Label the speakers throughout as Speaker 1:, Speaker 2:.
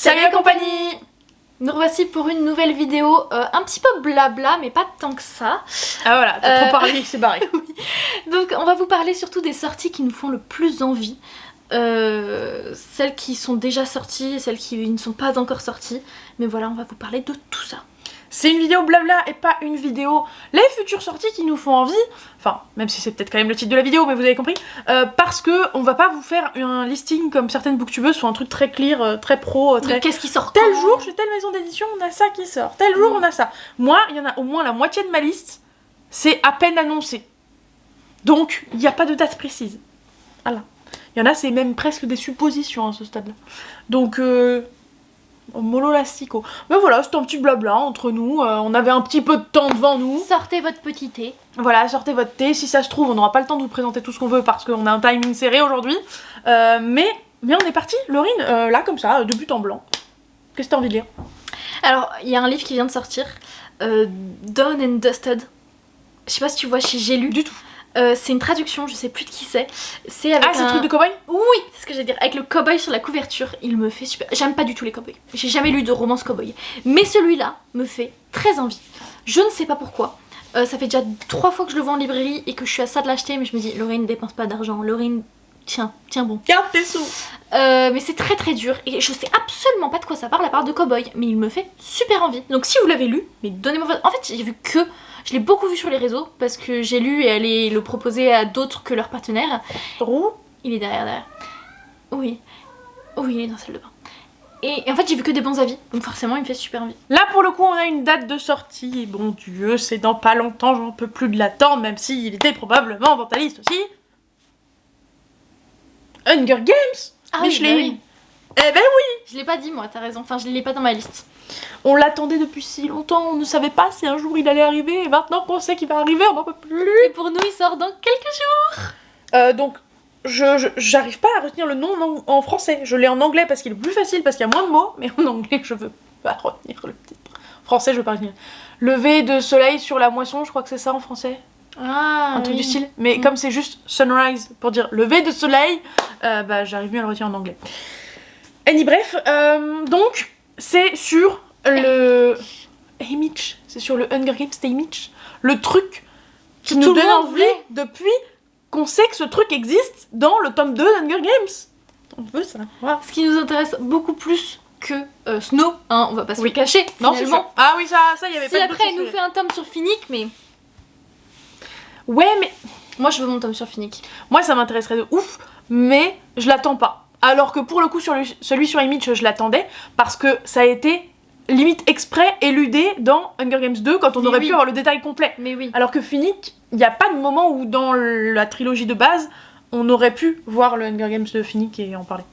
Speaker 1: Salut la compagnie! Nous revoici pour une nouvelle vidéo un petit peu blabla mais pas tant que ça.
Speaker 2: Ah voilà, t'as trop parlé, c'est barré.
Speaker 1: Oui. Donc on va vous parler surtout des sorties qui nous font le plus envie. Celles qui sont déjà sorties et celles qui ne sont pas encore sorties. Mais voilà, on va vous parler de tout ça.
Speaker 2: C'est une vidéo blabla et pas une vidéo les futures sorties qui nous font envie. Enfin, même si c'est peut-être quand même le titre de la vidéo, mais vous avez compris. Parce que on va pas vous faire un listing comme certaines booktubeuses sur un truc très clear, très pro, très...
Speaker 1: Qu'est-ce qui sort
Speaker 2: Tel jour, chez telle maison d'édition, on a ça qui sort. Tel jour, on a ça. Moi, il y en a au moins la moitié de ma liste, c'est à peine annoncé. Donc, il n'y a pas de date précise. Voilà. Il y en a, c'est même presque des suppositions à ce stade-là. Donc, mollo lastico. Mais voilà, c'était un petit blabla entre nous. On avait un petit peu de temps devant nous.
Speaker 1: Sortez votre petit thé.
Speaker 2: Voilà, sortez votre thé. Si ça se trouve, on n'aura pas le temps de vous présenter tout ce qu'on veut parce qu'on a un timing serré aujourd'hui. Mais on est parti, Laurine, là, comme ça, de but en blanc. Qu'est-ce que t'as envie de lire?
Speaker 1: Alors, il y a un livre qui vient de sortir. Done and Dusted. Je sais pas si tu vois chez J'ai lu.
Speaker 2: Du tout.
Speaker 1: C'est une traduction, je sais plus de qui c'est. C'est avec
Speaker 2: c'est le truc de cow-boy?
Speaker 1: Oui, c'est ce que j'allais dire. Avec le cow-boy sur la couverture, il me fait super... J'aime pas du tout les cow-boys. J'ai jamais lu de romance cow-boy. Mais celui-là me fait très envie. Je ne sais pas pourquoi. Ça fait déjà 3 fois que je le vois en librairie et que je suis à ça de l'acheter, mais je me dis, Laurine, ne dépense pas d'argent. Laurine, tiens bon.
Speaker 2: Garde tes sous.
Speaker 1: Mais c'est très très dur et je sais absolument pas de quoi ça parle à part de cow-boy. Mais il me fait super envie. Donc si vous l'avez lu, mais donnez-moi votre... En fait, j'ai vu que... Je l'ai beaucoup vu sur les réseaux parce que j'ai lu et allé le proposer à d'autres que leurs partenaires.
Speaker 2: Où?
Speaker 1: Il est derrière. Oui. Oui, il est dans la salle de bain. Et en fait, j'ai vu que des bons avis. Donc forcément, il me fait super envie.
Speaker 2: Là, pour le coup, on a une date de sortie. Et bon Dieu, c'est dans pas longtemps, j'en peux plus de l'attendre, même s'il était probablement dans ta liste aussi. Hunger Games.
Speaker 1: Ah
Speaker 2: Micheline.
Speaker 1: oui.
Speaker 2: Eh ben oui.
Speaker 1: Je l'ai pas dit, moi, t'as raison. Enfin, je l'ai pas dans ma liste.
Speaker 2: On l'attendait depuis si longtemps, on ne savait pas si un jour il allait arriver, et maintenant qu'on sait qu'il va arriver, on n'en peut plus.
Speaker 1: Et pour nous, il sort dans quelques jours.
Speaker 2: Donc, j'arrive pas à retenir le nom en français. Je l'ai en anglais parce qu'il est plus facile, parce qu'il y a moins de mots, mais en anglais, je veux pas retenir le titre. En français, je veux pas retenir. Lever de soleil sur la moisson, je crois que c'est ça en français.
Speaker 1: Ah,
Speaker 2: Un truc du style. Mais comme c'est juste sunrise pour dire lever de soleil, bah j'arrive mieux à le retenir en anglais. Bref, donc, c'est sur le Haymitch, c'est sur le Hunger Games Haymitch, le truc qui nous donne envie depuis qu'on sait que ce truc existe dans le tome 2 d'Hunger Games. On veut savoir.
Speaker 1: Ce qui nous intéresse beaucoup plus que Snow, hein, on va pas se le cacher.
Speaker 2: Non, c'est sûr. Ah oui, ça il y avait pas de doute.
Speaker 1: Si après il nous fait un tome sur Finnick, mais...
Speaker 2: Ouais, mais...
Speaker 1: Moi je veux mon tome sur Finnick.
Speaker 2: Moi ça m'intéresserait de ouf, mais je l'attends pas. Alors que pour le coup, sur celui sur Haymitch, je l'attendais parce que ça a été limite exprès éludé dans Hunger Games 2 quand on aurait pu avoir le détail complet.
Speaker 1: Mais oui.
Speaker 2: Alors que Finnick, il n'y a pas de moment où dans la trilogie de base, on aurait pu voir le Hunger Games de Finnick et en parler.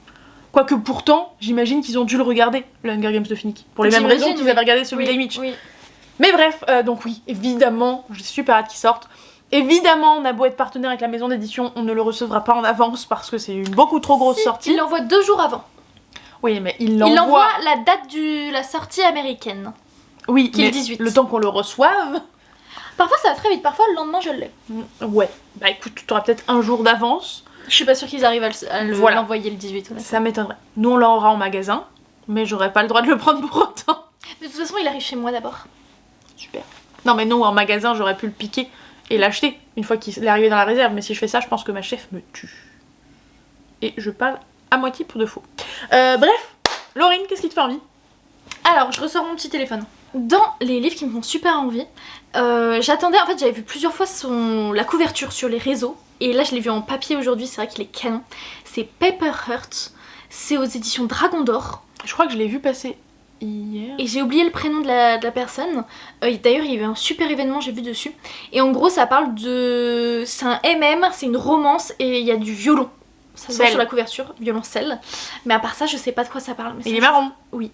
Speaker 2: Quoique pourtant, j'imagine qu'ils ont dû le regarder, le Hunger Games de Finnick. Pour les mêmes raisons qu'ils avaient regardé celui d'Haymitch.
Speaker 1: Oui.
Speaker 2: Mais bref, donc oui, évidemment, j'ai super hâte qu'il sorte. Évidemment, on a beau être partenaire avec la maison d'édition, on ne le recevra pas en avance parce que c'est une beaucoup trop grosse sortie.
Speaker 1: Il l'envoie 2 jours avant.
Speaker 2: Oui, mais il
Speaker 1: envoie la date de la sortie américaine.
Speaker 2: Oui,
Speaker 1: qui est le 18.
Speaker 2: Le temps qu'on le reçoive...
Speaker 1: Parfois ça va très vite, parfois le lendemain je l'ai.
Speaker 2: Ouais, bah écoute, tu auras peut-être un jour d'avance.
Speaker 1: Je suis pas sûre qu'ils arrivent à l'envoyer le 18. Honnêtement.
Speaker 2: Ça m'étonnerait. Nous on l'aura en magasin, mais j'aurais pas le droit de le prendre pour autant.
Speaker 1: Mais de toute façon il arrive chez moi d'abord.
Speaker 2: Super. Non mais non, en magasin j'aurais pu le piquer et l'acheter une fois qu'il est arrivé dans la réserve, mais si je fais ça, je pense que ma chef me tue. Et je parle à moitié pour de faux. Bref, Laurine, qu'est-ce qui te fait envie?
Speaker 1: Alors, je ressors mon petit téléphone. Dans les livres qui me font super envie, j'attendais, en fait j'avais vu plusieurs fois la couverture sur les réseaux, et là je l'ai vu en papier aujourd'hui, c'est vrai qu'il est canon. C'est Paper Heart, c'est aux éditions Dragon d'Or.
Speaker 2: Je crois que je l'ai vu passer hier.
Speaker 1: Et j'ai oublié le prénom de la personne. D'ailleurs il y avait un super événement, j'ai vu dessus. Et en gros ça parle de... c'est un MM, c'est une romance et il y a du violon. Ça se voit sur la couverture, violoncelle. Mais à part ça je sais pas de quoi ça parle. Mais
Speaker 2: il est marron.
Speaker 1: Oui.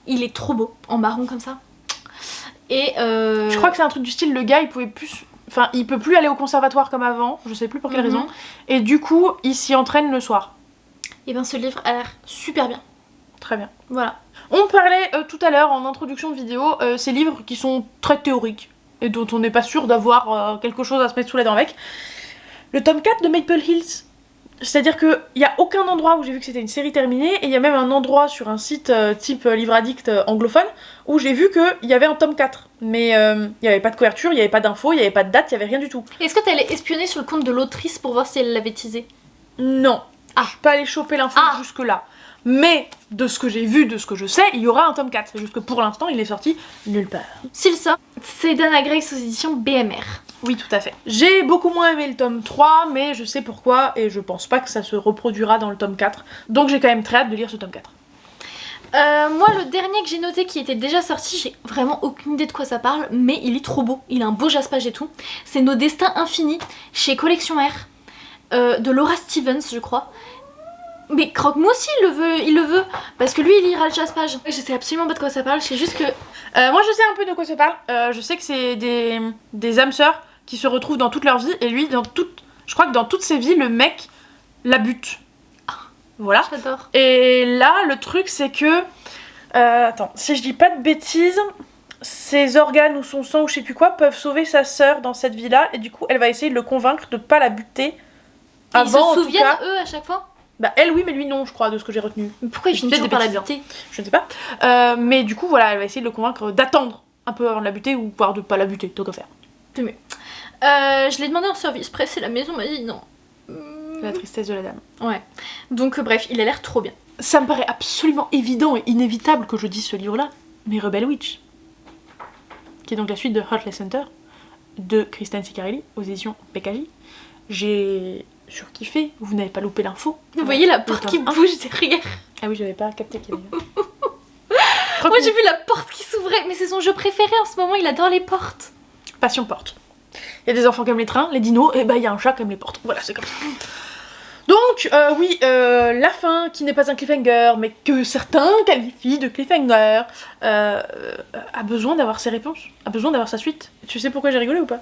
Speaker 1: Il est trop beau, en marron comme ça. Et
Speaker 2: je crois que c'est un truc du style, le gars il pouvait plus... Enfin, il peut plus aller au conservatoire comme avant, je sais plus pour quelle raison. Et du coup, il s'y entraîne le soir.
Speaker 1: Et ben ce livre a l'air super bien.
Speaker 2: Très bien.
Speaker 1: Voilà.
Speaker 2: On parlait tout à l'heure en introduction de vidéo, ces livres qui sont très théoriques et dont on n'est pas sûr d'avoir quelque chose à se mettre sous la dent avec. Le tome 4 de Maple Hills C'est-à-dire qu'il n'y a aucun endroit où j'ai vu que c'était une série terminée, et il y a même un endroit sur un site type Livre Addict anglophone, où j'ai vu qu'il y avait un tome 4. Mais il n'y avait pas de couverture, il n'y avait pas d'infos, il n'y avait pas de date, il n'y avait rien du tout.
Speaker 1: Est-ce que t'es allée espionner sur le compte de l'autrice pour voir si elle l'avait teasé?
Speaker 2: Non. Je suis pas allée choper l'info jusque-là. Mais de ce que j'ai vu, de ce que je sais, il y aura un tome 4. C'est juste que pour l'instant, il est sorti nulle part.
Speaker 1: S'il sort, c'est Dana Grace aux éditions BMR.
Speaker 2: Oui, tout à fait. J'ai beaucoup moins aimé le tome 3, mais je sais pourquoi, et je pense pas que ça se reproduira dans le tome 4. Donc j'ai quand même très hâte de lire ce tome 4.
Speaker 1: Moi, le dernier que j'ai noté qui était déjà sorti, j'ai vraiment aucune idée de quoi ça parle, mais il est trop beau. Il a un beau jaspage et tout. C'est Nos Destins Infinis, chez Collection R, de Laura Stevens, je crois. Mais Croque-Mou aussi, il le veut, parce que lui, il lira le jaspage. Je sais absolument pas de quoi ça parle, c'est juste que...
Speaker 2: moi, je sais un peu de quoi ça parle. Je sais que c'est des âmes sœurs qui se retrouvent dans toute leur vie, et lui, je crois que dans toutes ses vies, le mec la bute. Voilà.
Speaker 1: J'adore.
Speaker 2: Et là, le truc, c'est que... attends, si je dis pas de bêtises, ses organes ou son sang ou je sais plus quoi peuvent sauver sa sœur dans cette vie-là, et du coup, elle va essayer de le convaincre de pas la buter.
Speaker 1: Ils se souviennent, eux, à chaque fois?
Speaker 2: Bah elle oui, mais lui non, je crois, de ce que j'ai retenu.
Speaker 1: Mais pourquoi il finit toujours par la buter?
Speaker 2: Je ne sais pas. Mais du coup, voilà, elle va essayer de le convaincre d'attendre un peu avant de la buter, ou voire de pas la buter, tant qu'à faire.
Speaker 1: C'est mieux. Je l'ai demandé en service presse et la maison m'a dit non.
Speaker 2: La tristesse de la dame.
Speaker 1: Ouais. Donc bref, il a l'air trop bien.
Speaker 2: Ça me paraît absolument évident et inévitable que je dise ce livre-là, mais Rebel Witch, qui est donc la suite de Heartless Hunter, de Kristen Ciccarelli, aux éditions PKJ. J'ai surkiffé, vous n'avez pas loupé l'info.
Speaker 1: Vous voyez la porte qui bouge derrière.
Speaker 2: Ah oui, j'avais pas capté qu'il y avait...
Speaker 1: Moi j'ai vu la porte qui s'ouvrait, mais c'est son jeu préféré en ce moment, il adore les portes.
Speaker 2: Passion porte. Il y a des enfants qui aiment les trains, les dinos, et bah il y a un chat qui aime les portes. Voilà, c'est comme ça. Donc, oui, la fin, qui n'est pas un cliffhanger, mais que certains qualifient de cliffhanger, a besoin d'avoir ses réponses, a besoin d'avoir sa suite. Tu sais pourquoi j'ai rigolé ou pas?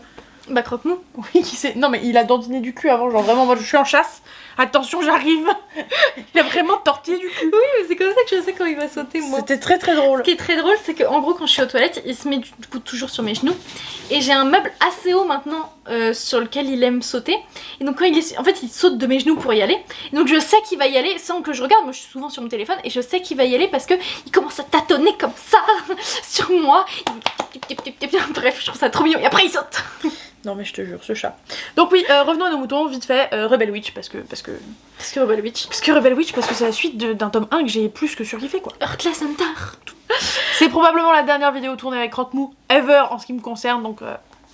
Speaker 1: Bah Croque-Mou.
Speaker 2: Oui, qui sait. Non mais il a dandiné du cul avant, genre vraiment, moi je suis en chasse. Attention, j'arrive. Il a vraiment tortillé du cul.
Speaker 1: Oui, mais c'est comme ça que je sais quand il va sauter, moi.
Speaker 2: C'était très très drôle.
Speaker 1: Ce qui est très drôle, c'est qu'en gros, quand je suis aux toilettes, il se met du coup toujours sur mes genoux. Et j'ai un meuble assez haut maintenant sur lequel il aime sauter. Et donc quand il est... En fait, il saute de mes genoux pour y aller. Et donc je sais qu'il va y aller sans que je regarde. Moi, je suis souvent sur mon téléphone et je sais qu'il va y aller parce que il commence à tâtonner comme ça sur moi. Bref, je trouve ça trop mignon. Et après, il saute.
Speaker 2: Non mais je te jure, ce chat. Donc oui, revenons à nos moutons, vite fait, Rebel Witch, parce que
Speaker 1: Rebel Witch.
Speaker 2: Parce que Rebel Witch, parce que c'est la suite d'un tome 1 que j'ai plus que surkiffé, quoi.
Speaker 1: Heartless Hunter.
Speaker 2: C'est probablement la dernière vidéo tournée avec Croque-Mou ever en ce qui me concerne, donc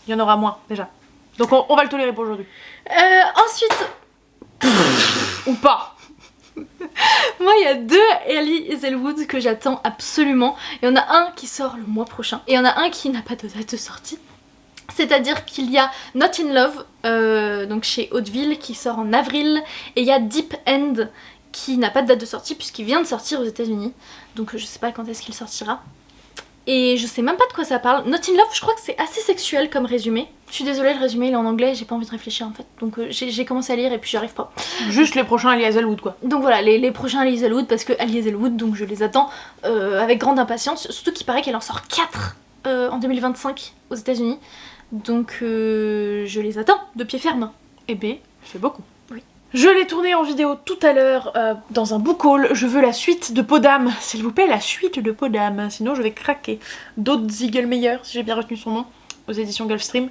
Speaker 2: il y en aura moins, déjà. Donc on va le tolérer pour aujourd'hui.
Speaker 1: Ensuite...
Speaker 2: Ou pas.
Speaker 1: Moi, il y a 2 Ellie Hazelwood que j'attends absolument. Il y en a un qui sort le mois prochain. Et il y en a un qui n'a pas de date de sortie. C'est-à-dire qu'il y a Not in Love, donc chez Hauteville, qui sort en avril. Et il y a Deep End, qui n'a pas de date de sortie, puisqu'il vient de sortir aux États-Unis. Donc je sais pas quand est-ce qu'il sortira. Et je sais même pas de quoi ça parle. Not in Love, je crois que c'est assez sexuel comme résumé. Je suis désolée, le résumé il est en anglais, j'ai pas envie de réfléchir en fait. Donc j'ai commencé à lire et puis j'y arrive pas.
Speaker 2: Juste les prochains Ellie Hazelwood, quoi.
Speaker 1: Donc voilà, les prochains Ellie Hazelwood, parce que Ellie Hazelwood, donc je les attends avec grande impatience. Surtout qu'il paraît qu'elle en sort 4 en 2025 aux États-Unis. Donc je les attends de pied ferme.
Speaker 2: Eh ben, c'est beaucoup.
Speaker 1: Oui.
Speaker 2: Je l'ai tourné en vidéo tout à l'heure dans un book haul. Je veux la suite de Podam, s'il vous plaît, la suite de Podam. Sinon je vais craquer. D'autres Ziegelmeyer, si j'ai bien retenu son nom, aux éditions Gulfstream.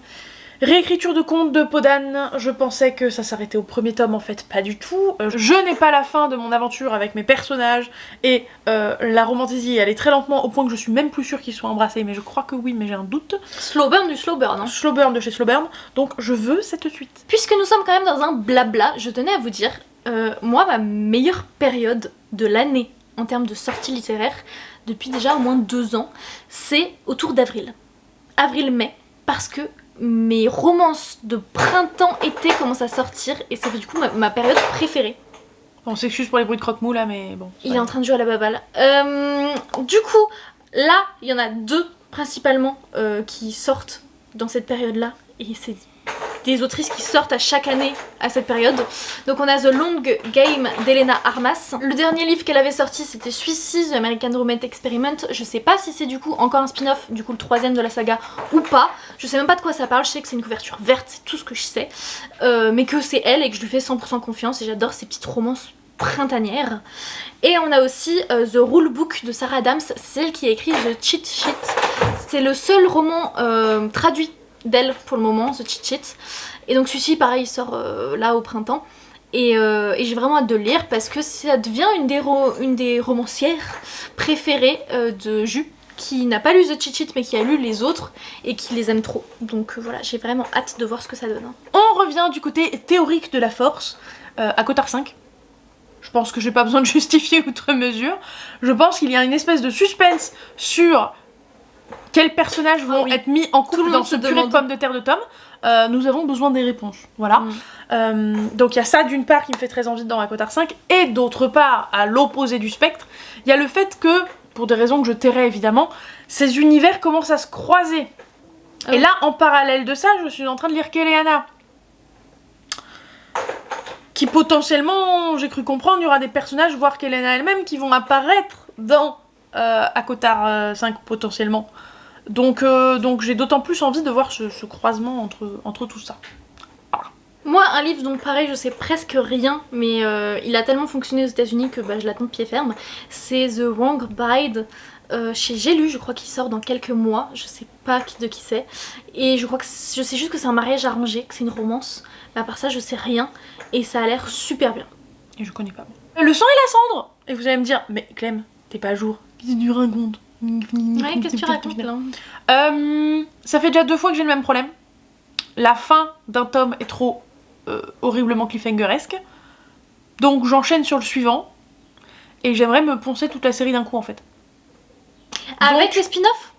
Speaker 2: Réécriture de conte de Podan, je pensais que ça s'arrêtait au premier tome, en fait pas du tout. Je n'ai pas la fin de mon aventure avec mes personnages et la romantisie elle est très lentement au point que je suis même plus sûre qu'ils soient embrassés, mais je crois que oui, mais j'ai un doute.
Speaker 1: Slow burn du slow burn, hein.
Speaker 2: Slow burn de chez Slow Burn, donc je veux cette suite.
Speaker 1: Puisque nous sommes quand même dans un blabla, je tenais à vous dire, moi ma meilleure période de l'année en termes de sorties littéraires, depuis déjà au moins 2 ans, c'est autour d'avril. Avril-mai, parce que mes romances de printemps-été commencent à sortir et c'est du coup ma période préférée.
Speaker 2: On s'excuse pour les bruits de croque-mou là, mais bon.
Speaker 1: Il est en train de jouer à la baballe. Du coup, là, il y en a 2 principalement qui sortent dans cette période-là et c'est des autrices qui sortent à chaque année à cette période. Donc on a The Long Game d'Helena Armas. Le dernier livre qu'elle avait sorti c'était celui-ci, The American Romance Experiment. Je sais pas si c'est du coup encore un spin-off, du coup le 3ème de la saga ou pas. Je sais même pas de quoi ça parle, je sais que c'est une couverture verte, c'est tout ce que je sais. Mais que c'est elle et que je lui fais 100% confiance et j'adore ces petites romances printanières. Et on a aussi The Rulebook de Sarah Adams, c'est celle qui a écrit The Cheat Sheet. C'est le seul roman traduit d'elle pour le moment, The Cheat Sheet. Et donc celui-ci pareil il sort là au printemps. Et j'ai vraiment hâte de le lire parce que ça devient une des romancières préférées de Jus, qui n'a pas lu The Cheat Sheet mais qui a lu les autres et qui les aime trop. Donc voilà, j'ai vraiment hâte de voir ce que ça donne.
Speaker 2: On revient du côté théorique de la force, à Cotard 5. Je pense que j'ai pas besoin de justifier outre mesure. Je pense qu'il y a une espèce de suspense sur quels personnages vont être mis en couple dans ce purée de pommes de terre de Tom. Nous avons besoin des réponses, voilà. Donc il y a ça d'une part qui me fait très envie dans Cotard 5, et d'autre part, à l'opposé du spectre, il y a le fait que, pour des raisons que je tairai évidemment, ces univers commencent à se croiser. Et là, en parallèle de ça, je suis en train de lire Keleana. Qui potentiellement, j'ai cru comprendre, il y aura des personnages, voire Keleana elle-même, qui vont apparaître dans Cotard 5 potentiellement. Donc j'ai d'autant plus envie de voir ce croisement entre tout ça. Voilà.
Speaker 1: Moi, un livre dont pareil, je sais presque rien, mais il a tellement fonctionné aux États-Unis que je l'attends de pied ferme. C'est The Wrong Bride chez J'ai lu, je crois qu'il sort dans quelques mois. Je sais pas de qui c'est. Et je crois que je sais juste que c'est un mariage arrangé, que c'est une romance. Mais à part ça, je sais rien. Et ça a l'air super bien.
Speaker 2: Et je connais pas. Le sang et la cendre. Et vous allez me dire, mais Clem, t'es pas à jour. C'est du ringonde.
Speaker 1: Ouais, qu'est-ce que tu racontes là ?
Speaker 2: Ça fait déjà 2 fois que j'ai le même problème. La fin d'un tome est trop horriblement cliffhangeresque. Donc j'enchaîne sur le suivant. Et j'aimerais me poncer toute la série d'un coup en fait.
Speaker 1: Avec les spin-offs ?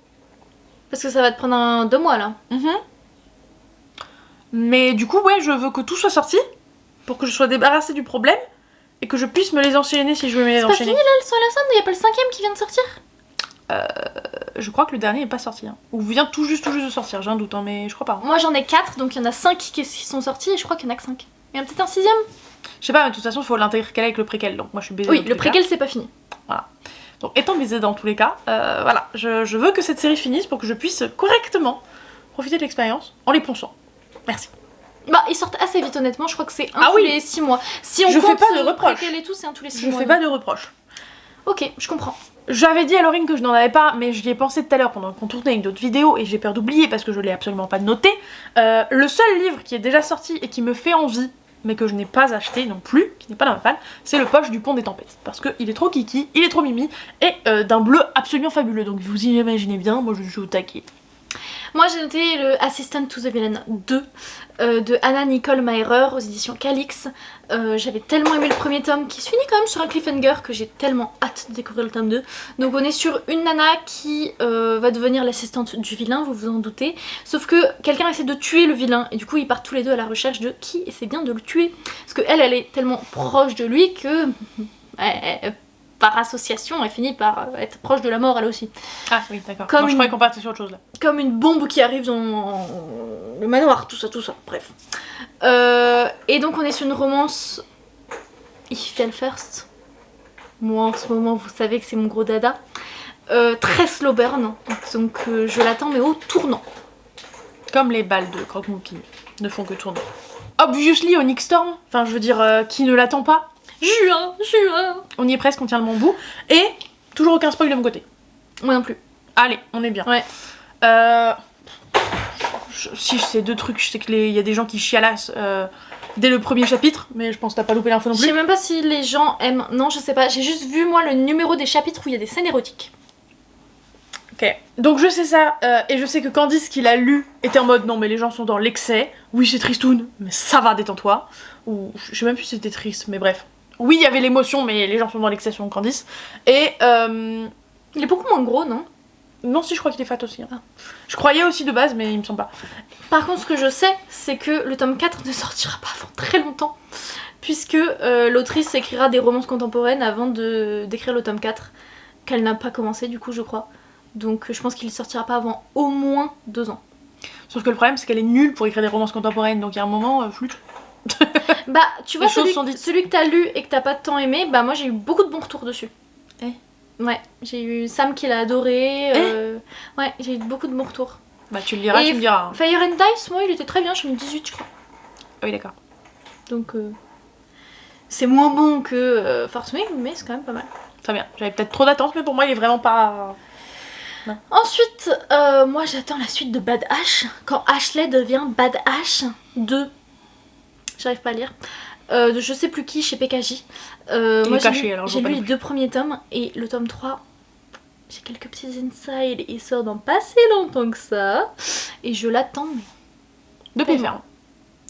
Speaker 1: Parce que ça va te prendre 2 mois là.
Speaker 2: Mais du coup, ouais, je veux que tout soit sorti. Pour que je sois débarrassée du problème. Et que je puisse me les enchaîner si je veux me les enchaîner.
Speaker 1: C'est pas fini là le sang et la cendre ? Il y a pas le 5ème qui vient de sortir ?
Speaker 2: Je crois que le dernier est pas sorti. Ou vient tout juste de sortir, j'ai un doute, mais je crois pas.
Speaker 1: Moi j'en ai 4, donc il y en a 5 qui sont sortis et je crois qu'il y en a que 5. Il y en a peut-être un 6ème ?
Speaker 2: Je sais pas, mais de toute façon, il faut l'intégrer avec le préquel, donc moi je suis baisée.
Speaker 1: Oui, le préquel c'est pas fini.
Speaker 2: Voilà. Donc étant baisée dans tous les cas, voilà, je veux que cette série finisse pour que je puisse correctement profiter de l'expérience en les ponçant. Merci.
Speaker 1: Bah, ils sortent assez vite, honnêtement, je crois que c'est un tous les 6 mois. Si on compte
Speaker 2: fais pas de reproches.
Speaker 1: Et tout, c'est un tous les 6 mois.
Speaker 2: Je fais pas de reproches.
Speaker 1: Ok, je comprends.
Speaker 2: J'avais dit à Laurine que je n'en avais pas, mais j'y ai pensé tout à l'heure pendant qu'on tournait une autre vidéo et j'ai peur d'oublier parce que je l'ai absolument pas noté. Le seul livre qui est déjà sorti et qui me fait envie, mais que je n'ai pas acheté non plus, qui n'est pas dans ma palle, c'est Le Poche du Pont des Tempêtes. Parce qu'il est trop kiki, il est trop mimi, et d'un bleu absolument fabuleux. Donc vous imaginez bien, moi je suis au taquet.
Speaker 1: Moi j'ai noté le Assistant to the Villain 2 de Anna Nicole Mairer aux éditions Calix. J'avais tellement aimé le premier tome qui se finit quand même sur un cliffhanger que j'ai tellement hâte de découvrir le tome 2. Donc on est sur une nana qui va devenir l'assistante du vilain, vous vous en doutez. Sauf que quelqu'un essaie de tuer le vilain et du coup ils partent tous les deux à la recherche de qui essaie bien de le tuer. Parce que elle est tellement proche de lui que... par association, elle finit par être proche de la mort elle aussi.
Speaker 2: Ah oui, d'accord. Moi je croyais qu'on partait sur autre chose là.
Speaker 1: Comme une bombe qui arrive dans le manoir, tout ça, bref. Et donc on est sur une romance If Fell First. Moi en ce moment, vous savez que c'est mon gros dada. Très slow burn, donc je l'attends mais au tournant.
Speaker 2: Comme les balles de Croque-Mou qui ne font que tourner. Obviously Onyx Storm, enfin je veux dire, qui ne l'attend pas.
Speaker 1: Juin.
Speaker 2: On y est presque, on tient le bon bout. Et toujours aucun spoil de mon côté.
Speaker 1: Moi non plus.
Speaker 2: Allez, on est bien.
Speaker 1: Ouais.
Speaker 2: Si je sais 2 trucs, je sais qu'il y a des gens qui chialassent dès le premier chapitre, mais je pense que t'as pas loupé l'info non plus.
Speaker 1: Je sais même pas si les gens aiment. Non, je sais pas. J'ai juste vu moi le numéro des chapitres où il y a des scènes érotiques.
Speaker 2: Ok. Donc je sais ça, et je sais que Candice qui l'a lu était en mode non mais les gens sont dans l'excès. Oui c'est tristoun, mais ça va, détends-toi. Ou je sais même plus si c'était triste, mais bref. Oui, il y avait l'émotion, mais les gens sont dans l'excès selon Candice. Et
Speaker 1: il est beaucoup moins gros, non ?
Speaker 2: Non, si, je crois qu'il est fat aussi. Hein. Je croyais aussi de base, mais il me semble pas.
Speaker 1: Par contre, ce que je sais, c'est que le tome 4 ne sortira pas avant très longtemps. Puisque l'autrice écrira des romances contemporaines avant d'écrire le tome 4. Qu'elle n'a pas commencé, du coup, je crois. Donc je pense qu'il sortira pas avant au moins 2 ans.
Speaker 2: Sauf que le problème, c'est qu'elle est nulle pour écrire des romances contemporaines, donc il y a un moment, flûte.
Speaker 1: Bah, tu vois,
Speaker 2: Les choses sont dites.
Speaker 1: celui que t'as lu et que t'as pas tant aimé, bah moi j'ai eu beaucoup de bons retours dessus.
Speaker 2: Eh.
Speaker 1: Ouais, j'ai eu Sam qui l'a adoré. Ouais, j'ai eu beaucoup de bons retours.
Speaker 2: Bah tu le liras,
Speaker 1: Et
Speaker 2: tu me diras. Hein.
Speaker 1: Fire and Dice, moi il était très bien, j'ai mis 18 je crois.
Speaker 2: Ah oui, d'accord.
Speaker 1: Donc c'est moins bon que Force Wing, mais c'est quand même pas mal.
Speaker 2: Très bien. J'avais peut-être trop d'attentes, mais pour moi, il est vraiment pas... Non.
Speaker 1: Ensuite, moi j'attends la suite de Bad Ash, quand Ashley devient Bad Ash 2. J'arrive pas à lire. De je sais plus qui chez PKJ. Moi j'ai lu les 2 premiers tomes et le tome 3, j'ai quelques petits insides, il sort dans pas si longtemps que ça. Et je l'attends.
Speaker 2: De pied ferme.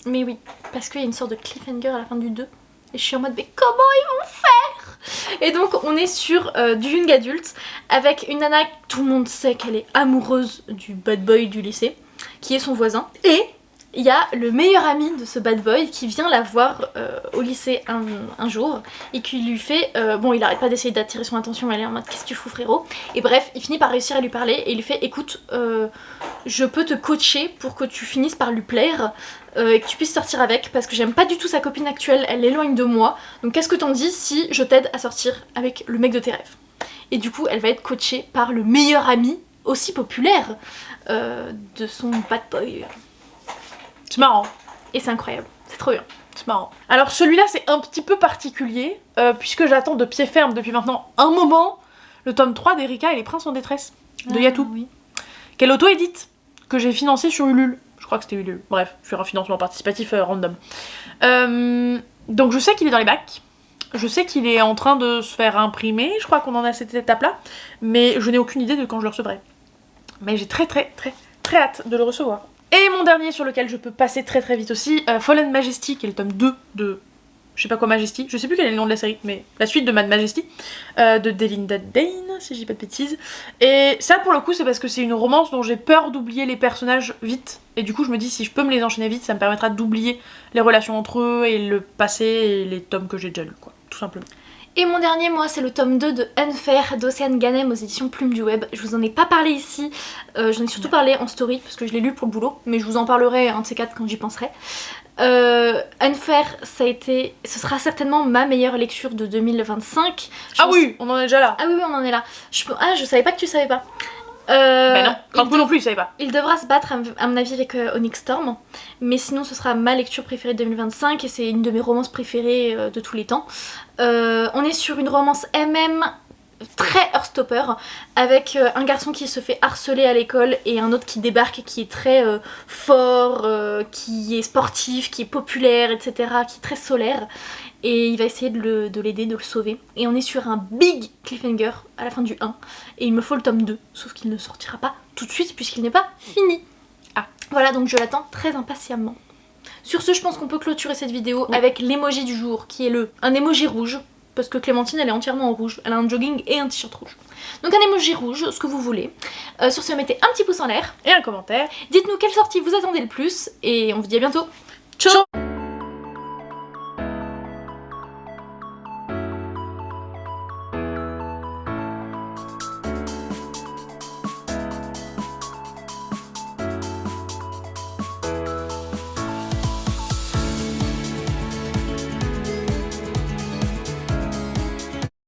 Speaker 1: Mais oui, parce qu'il y a une sorte de cliffhanger à la fin du 2. Et je suis en mode, mais comment ils vont faire? Et donc on est sur du young adulte avec une nana, tout le monde sait qu'elle est amoureuse du bad boy du lycée, qui est son voisin. Et il y a le meilleur ami de ce bad boy qui vient la voir au lycée un jour et qui lui fait... bon, il arrête pas d'essayer d'attirer son attention, elle est en mode qu'est-ce que tu fous frérot? Et bref, il finit par réussir à lui parler et il lui fait écoute, je peux te coacher pour que tu finisses par lui plaire et que tu puisses sortir avec parce que j'aime pas du tout sa copine actuelle, elle l'éloigne de moi. Donc qu'est-ce que t'en dis si je t'aide à sortir avec le mec de tes rêves? Et du coup, elle va être coachée par le meilleur ami, aussi populaire, de son bad boy.
Speaker 2: C'est marrant.
Speaker 1: Et c'est incroyable, c'est trop bien.
Speaker 2: C'est marrant. Alors celui-là c'est un petit peu particulier, puisque j'attends de pied ferme depuis maintenant un moment le tome 3 d'Erika et les princes en détresse de Yatou.
Speaker 1: Oui.
Speaker 2: Qu'elle auto-édite, que j'ai financé sur Ulule. Je crois que c'était Ulule. Bref, faire un financement participatif random. Donc je sais qu'il est dans les bacs. Je sais qu'il est en train de se faire imprimer. Je crois qu'on en est à cette étape-là. Mais je n'ai aucune idée de quand je le recevrai. Mais j'ai très hâte de le recevoir. Et mon dernier sur lequel je peux passer très vite aussi, Fallen Majesty, qui est le tome 2 de... Je sais pas quoi Majesty, je sais plus quel est le nom de la série, mais la suite de Mad Majesty, de Delinda Dane, si je dis pas de bêtises. Et ça pour le coup c'est parce que c'est une romance dont j'ai peur d'oublier les personnages vite. Et du coup je me dis si je peux me les enchaîner vite, ça me permettra d'oublier les relations entre eux et le passé et les tomes que j'ai déjà lus, quoi, tout simplement.
Speaker 1: Et mon dernier, moi, c'est le tome 2 de Unfair d'Océane Ganem aux éditions Plume du Web. Je vous en ai pas parlé ici, j'en ai surtout parlé en story parce que je l'ai lu pour le boulot, mais je vous en parlerai un de ces quatre quand j'y penserai. Unfair, ce sera certainement ma meilleure lecture de 2025.
Speaker 2: Oui, on en est déjà là.
Speaker 1: Ah oui, on en est là. Je savais pas que tu savais pas.
Speaker 2: Ben non, quand vous non plus, je savais pas.
Speaker 1: Il devra se battre à mon avis avec Onyx Storm, mais sinon ce sera ma lecture préférée de 2025 et c'est une de mes romances préférées de tous les temps. On est sur une romance MM très Heartstopper avec un garçon qui se fait harceler à l'école et un autre qui débarque et qui est très fort, qui est sportif, qui est populaire, etc., qui est très solaire. Et il va essayer de l'aider, de le sauver. Et on est sur un big cliffhanger à la fin du 1. Et il me faut le tome 2, sauf qu'il ne sortira pas tout de suite puisqu'il n'est pas fini. Voilà, donc je l'attends très impatiemment. Sur ce, je pense qu'on peut clôturer cette vidéo avec l'emoji du jour, qui est un emoji rouge. Parce que Clémentine, elle est entièrement en rouge. Elle a un jogging et un t-shirt rouge. Donc un emoji rouge, ce que vous voulez. Sur ce, mettez un petit pouce en l'air.
Speaker 2: Et un commentaire.
Speaker 1: Dites-nous quelle sortie vous attendez le plus. Et on vous dit à bientôt. Ciao.